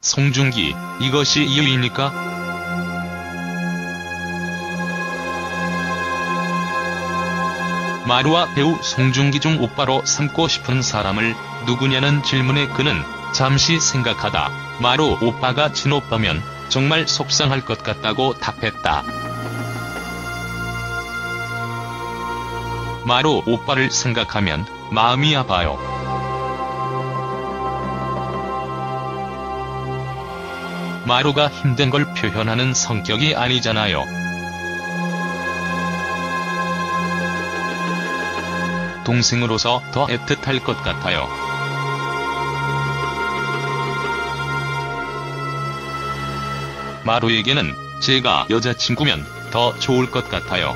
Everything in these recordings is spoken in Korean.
송중기, 이것이 이유입니까? 마루와 배우 송중기 중 오빠로 삼고 싶은 사람을 누구냐는 질문에 그는 잠시 생각하다 마루 오빠가 진오빠면 정말 속상할 것 같다고 답했다. 마루 오빠를 생각하면 마음이 아파요. 마루가 힘든 걸 표현하는 성격이 아니잖아요. 동생으로서 더 애틋할 것 같아요. 마루에게는 제가 여자친구면 더 좋을 것 같아요.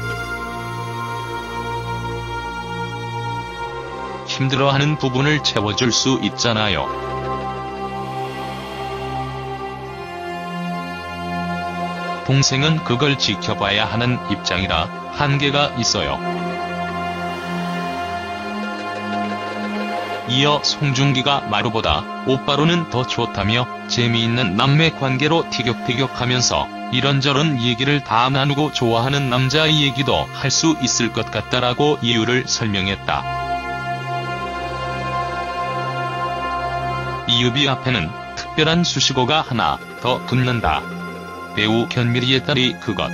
힘들어하는 부분을 채워줄 수 있잖아요. 동생은 그걸 지켜봐야 하는 입장이라 한계가 있어요. 이어 송중기가 마루보다 오빠로는 더 좋다며 재미있는 남매 관계로 티격태격하면서 이런저런 얘기를 다 나누고 좋아하는 남자의 얘기도 할 수 있을 것 같다라고 이유를 설명했다. 이유비 앞에는 특별한 수식어가 하나 더 붙는다. 배우 견미리의 딸이 그것.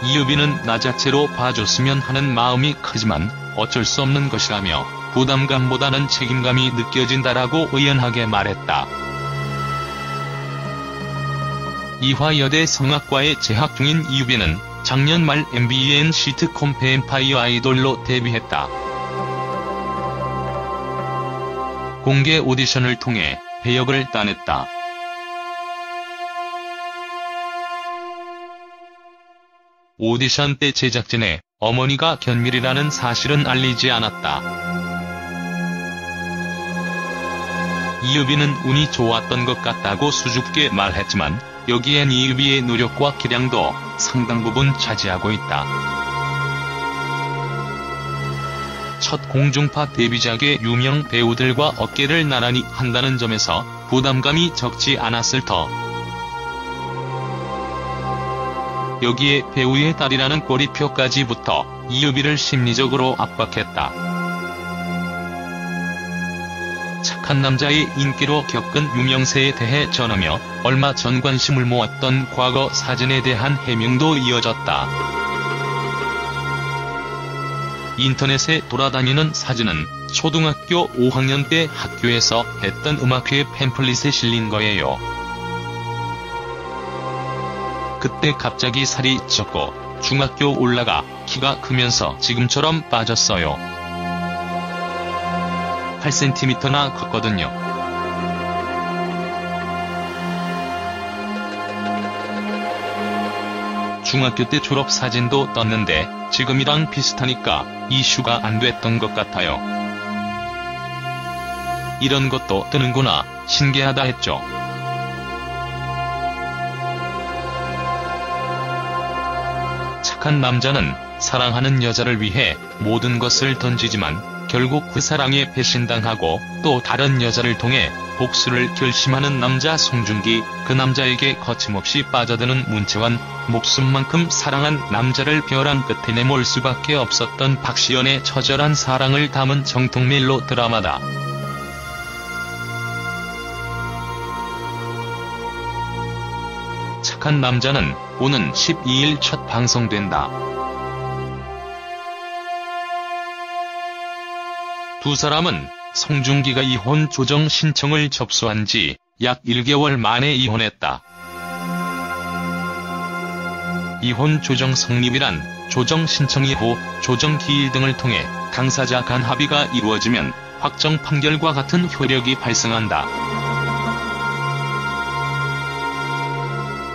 이유비는 나 자체로 봐줬으면 하는 마음이 크지만 어쩔 수 없는 것이라며 부담감보다는 책임감이 느껴진다라고 의연하게 말했다. 이화여대 성악과에 재학 중인 이유비는 작년 말 MBN 시트콤 뱀파이어 아이돌로 데뷔했다. 공개 오디션을 통해 배역을 따냈다. 오디션 때 제작진에 어머니가 견미리라는 사실은 알리지 않았다. 이유비는 운이 좋았던 것 같다고 수줍게 말했지만 여기엔 이유비의 노력과 기량도 상당 부분 차지하고 있다. 첫 공중파 데뷔작의 유명 배우들과 어깨를 나란히 한다는 점에서 부담감이 적지 않았을 터. 여기에 배우의 딸이라는 꼬리표까지 붙어 이유비를 심리적으로 압박했다. 착한 남자의 인기로 겪은 유명세에 대해 전하며 얼마 전 관심을 모았던 과거 사진에 대한 해명도 이어졌다. 인터넷에 돌아다니는 사진은 초등학교 5학년 때 학교에서 했던 음악회 팸플릿에 실린 거예요. 그때 갑자기 살이 쪘고 중학교 올라가 키가 크면서 지금처럼 빠졌어요. 8cm나 컸거든요. 중학교 때 졸업사진도 떴는데 지금이랑 비슷하니까 이슈가 안 됐던 것 같아요. 이런 것도 뜨는구나, 신기하다 했죠. 착한 남자는 사랑하는 여자를 위해 모든 것을 던지지만 결국 그 사랑에 배신당하고 또 다른 여자를 통해 복수를 결심하는 남자 송중기. 그 남자에게 거침없이 빠져드는 문채원. 목숨만큼 사랑한 남자를 벼랑 끝에 내몰 수밖에 없었던 박시연의 처절한 사랑을 담은 정통 멜로 드라마다. 착한 남자는 오는 12일 첫 방송된다. 두 사람은 송중기가 이혼 조정 신청을 접수한 지 약 1개월 만에 이혼했다. 이혼 조정 성립이란 조정 신청 이후 조정 기일 등을 통해 당사자 간 합의가 이루어지면 확정 판결과 같은 효력이 발생한다.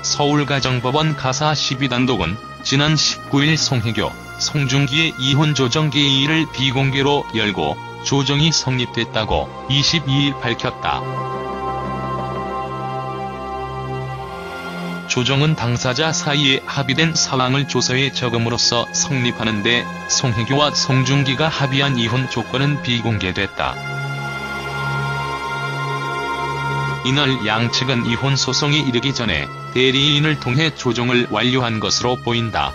서울가정법원 가사 12단독은 지난 19일 송혜교, 송중기의 이혼 조정 기일을 비공개로 열고 조정이 성립됐다고 22일 밝혔다. 조정은 당사자 사이에 합의된 사항을 조서에 적음으로써 성립하는데 송혜교와 송중기가 합의한 이혼 조건은 비공개됐다. 이날 양측은 이혼 소송이 이르기 전에 대리인을 통해 조정을 완료한 것으로 보인다.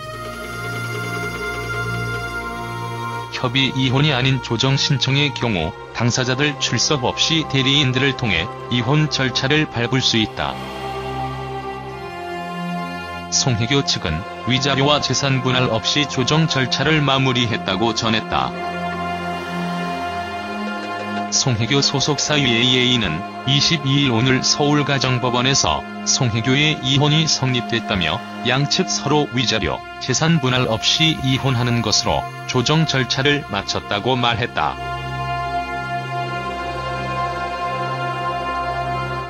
협의 이혼이 아닌 조정 신청의 경우 당사자들 출석 없이 대리인들을 통해 이혼 절차를 밟을 수 있다. 송혜교 측은 위자료와 재산 분할 없이 조정 절차를 마무리했다고 전했다. 송혜교 소속사 UAA는 22일 오늘 서울가정법원에서 송혜교의 이혼이 성립됐다며 양측 서로 위자료, 재산 분할 없이 이혼하는 것으로 조정 절차를 마쳤다고 말했다.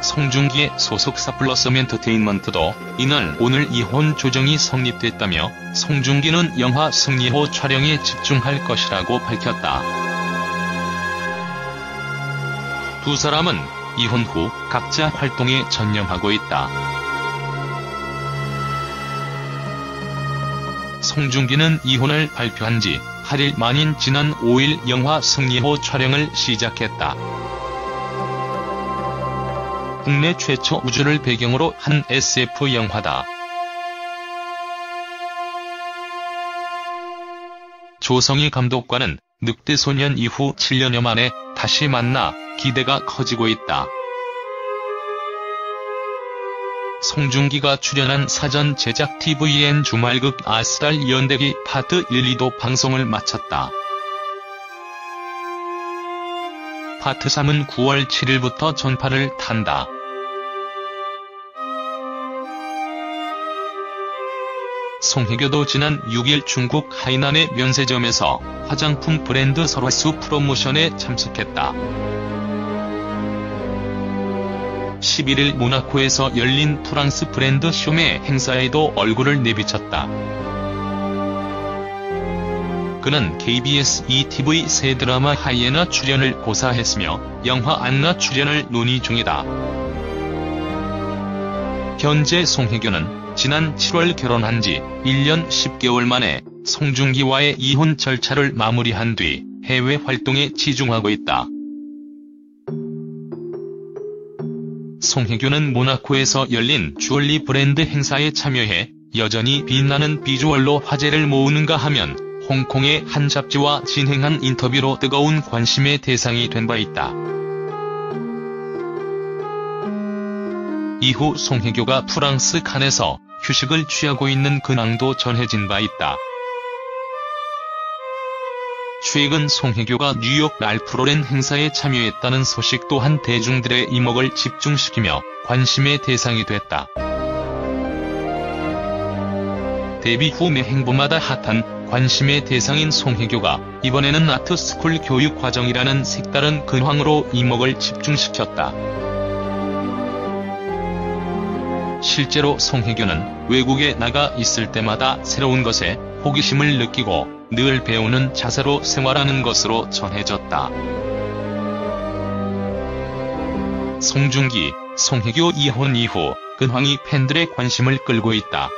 송중기의 소속사 플러스엔터테인먼트도 이날 오늘 이혼 조정이 성립됐다며 송중기는 영화 승리호 촬영에 집중할 것이라고 밝혔다. 두 사람은 이혼 후 각자 활동에 전념하고 있다. 송중기는 이혼을 발표한 지 8일 만인 지난 5일 영화 승리호 촬영을 시작했다. 국내 최초 우주를 배경으로 한 SF 영화다. 조성희 감독과는 늑대소년 이후 7년여 만에 다시 만나 기대가 커지고 있다. 송중기가 출연한 사전 제작 tvN 주말극 아스달 연대기 파트 1, 2도 방송을 마쳤다. 파트 3은 9월 7일부터 전파를 탄다. 송혜교도 지난 6일 중국 하이난의 면세점에서 화장품 브랜드 설화수 프로모션에 참석했다. 11일 모나코에서 열린 프랑스 브랜드 쇼메 행사에도 얼굴을 내비쳤다. 그는 KBS ETV 새 드라마 하이에나 출연을 고사했으며 영화 안나 출연을 논의 중이다. 현재 송혜교는 지난 7월 결혼한 지 1년 10개월 만에 송중기와의 이혼 절차를 마무리한 뒤 해외 활동에 치중하고 있다. 송혜교는 모나코에서 열린 주얼리 브랜드 행사에 참여해 여전히 빛나는 비주얼로 화제를 모으는가 하면 홍콩의 한 잡지와 진행한 인터뷰로 뜨거운 관심의 대상이 된 바 있다. 이후 송혜교가 프랑스 칸에서 휴식을 취하고 있는 근황도 전해진 바 있다. 최근 송혜교가 뉴욕 랄프 로렌 행사에 참여했다는 소식 또한 대중들의 이목을 집중시키며 관심의 대상이 됐다. 데뷔 후 매 행보마다 핫한 관심의 대상인 송혜교가 이번에는 아트스쿨 교육 과정이라는 색다른 근황으로 이목을 집중시켰다. 실제로 송혜교는 외국에 나가 있을 때마다 새로운 것에 호기심을 느끼고 늘 배우는 자세로 생활하는 것으로 전해졌다. 송중기, 송혜교 이혼 이후 근황이 팬들의 관심을 끌고 있다.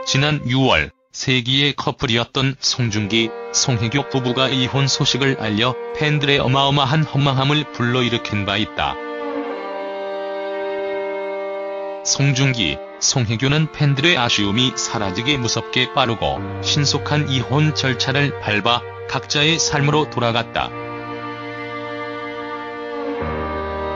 지난 6월 세기의 커플이었던 송중기, 송혜교 부부가 이혼 소식을 알려 팬들의 어마어마한 허망함을 불러일으킨 바 있다. 송중기, 송혜교는 팬들의 아쉬움이 사라지기 무섭게 빠르고 신속한 이혼 절차를 밟아 각자의 삶으로 돌아갔다.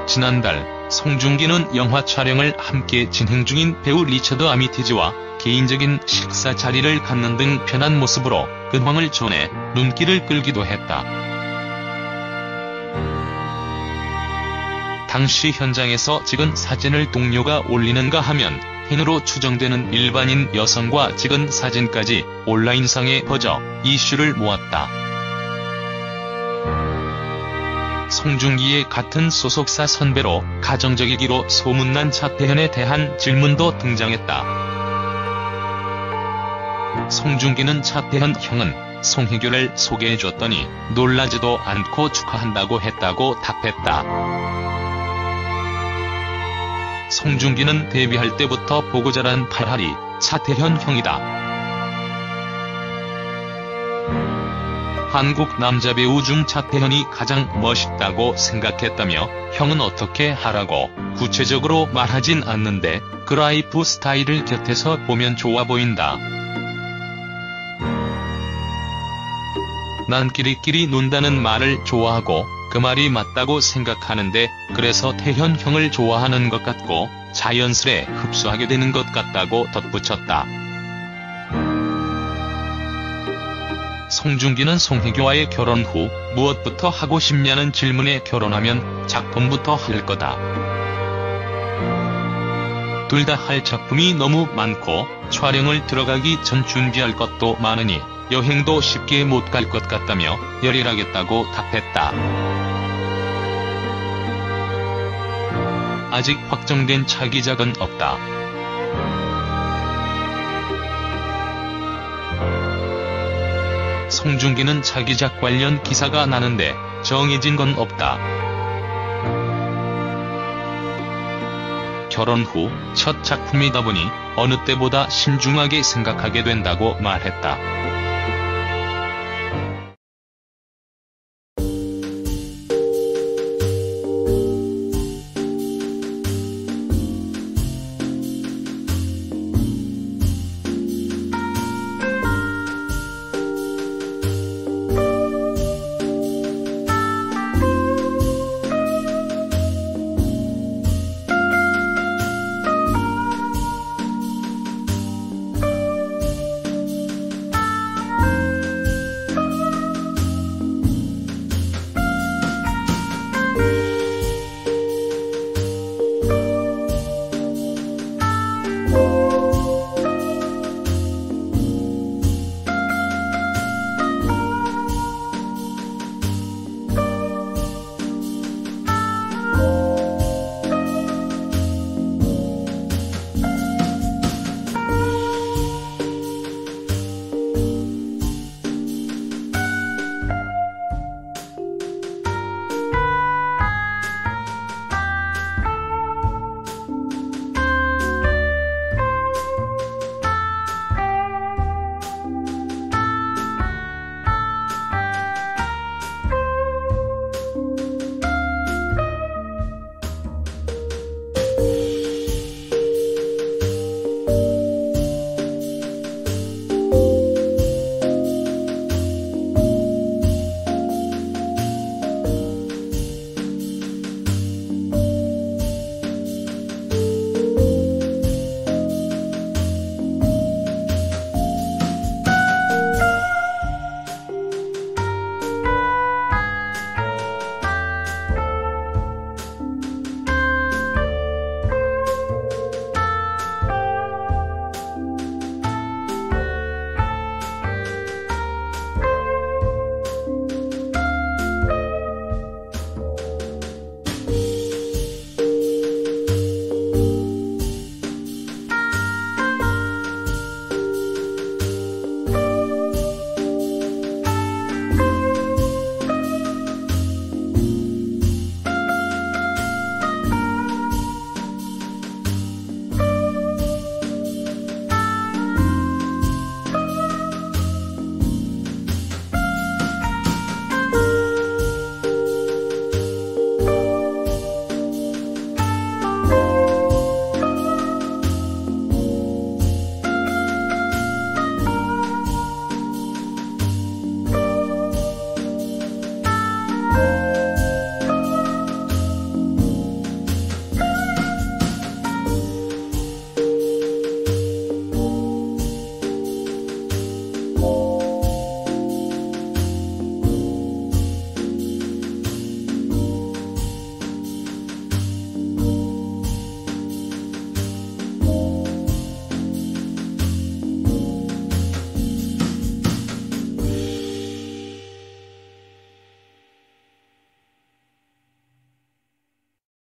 지난달 송중기는 영화 촬영을 함께 진행 중인 배우 리처드 아미티지와 개인적인 식사 자리를 갖는 등 편한 모습으로 근황을 전해 눈길을 끌기도 했다. 당시 현장에서 찍은 사진을 동료가 올리는가 하면 팬으로 추정되는 일반인 여성과 찍은 사진까지 온라인상에 퍼져 이슈를 모았다. 송중기의 같은 소속사 선배로 가정적이기로 소문난 차태현에 대한 질문도 등장했다. 송중기는 차태현 형은 송혜교를 소개해줬더니 놀라지도 않고 축하한다고 했다고 답했다. 송중기는 데뷔할 때부터 보고 자란 팔할이 차태현 형이다. 한국 남자 배우 중 차태현이 가장 멋있다고 생각했다며 형은 어떻게 하라고 구체적으로 말하진 않는데 그 라이프 스타일을 곁에서 보면 좋아 보인다. 난 끼리끼리 논다는 말을 좋아하고 그 말이 맞다고 생각하는데 그래서 태현 형을 좋아하는 것 같고 자연스레 흡수하게 되는 것 같다고 덧붙였다. 송중기는 송혜교와의 결혼 후 무엇부터 하고 싶냐는 질문에 결혼하면 작품부터 할 거다. 둘 다 할 작품이 너무 많고 촬영을 들어가기 전 준비할 것도 많으니 여행도 쉽게 못 갈 것 같다며 열일하겠다고 답했다. 아직 확정된 차기작은 없다. 송중기는 차기작 관련 기사가 나는데 정해진 건 없다. 결혼 후 첫 작품이다 보니 어느 때보다 신중하게 생각하게 된다고 말했다.